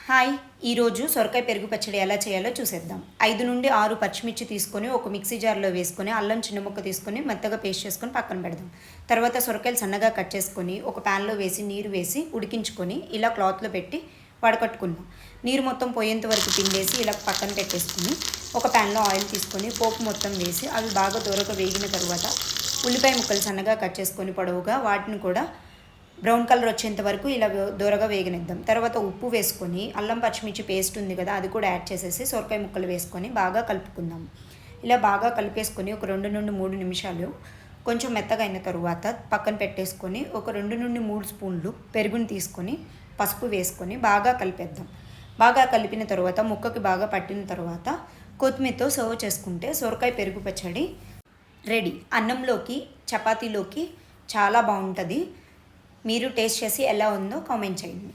Hi, ఈరోజు సొరకాయ పెరుగు పచ్చడి ఎలా చేయాలో చూసేద్దాం. 5 నుండి 6 పచ్చిమిర్చి తీసుకొని ఒక మిక్సీ జార్లో వేసుకొని అల్లం చిన్న ముక్క తీసుకొని మెత్తగా పేస్ట్ చేసుకొని పక్కన పెడదాం. తర్వాత సొరకాయలు సన్నగా కట్ చేసుకొని ఒక ప్యాన్లో వేసి నీరు వేసి ఉడికించుకొని ఇలా క్లాత్లో పెట్టి వడకట్టుకుందాం. నీరు మొత్తం పోయేంత వరకు పిండేసి ఇలా పక్కన పెట్టేసుకొని ఒక ప్యాన్లో ఆయిల్ తీసుకొని పోపు మొత్తం వేసి అవి బాగా దూరగా వేగిన తర్వాత ఉల్లిపాయ ముక్కలు సన్నగా కట్ చేసుకొని పొడవుగా వాటిని కూడా బ్రౌన్ కలర్ వచ్చేంత వరకు ఇలా దూరగా వేగనిద్దాం. తర్వాత ఉప్పు వేసుకొని అల్లం పచ్చిమిర్చి పేస్ట్ ఉంది కదా అది కూడా యాడ్ చేసేసి సొరకాయ ముక్కలు వేసుకొని బాగా కలుపుకుందాం. ఇలా బాగా కలిపేసుకొని ఒక 2 నుండి 3 నిమిషాలు కొంచెం మెత్తగా అయిన తర్వాత పక్కన పెట్టేసుకొని ఒక 2 నుండి 3 స్పూన్లు పెరుగుని తీసుకొని పసుపు వేసుకొని బాగా కలిపేద్దాం. బాగా కలిపిన తర్వాత ముక్కకి బాగా పట్టిన తర్వాత కొత్తిమీరతో సర్వ్ చేసుకుంటే సొరకాయ పెరుగు పచ్చడి రెడీ. అన్నంలోకి చపాతీలోకి చాలా బాగుంటుంది. మీరు టేస్ట్ చేసి ఎలా ఉందో కామెంట్ చేయండి.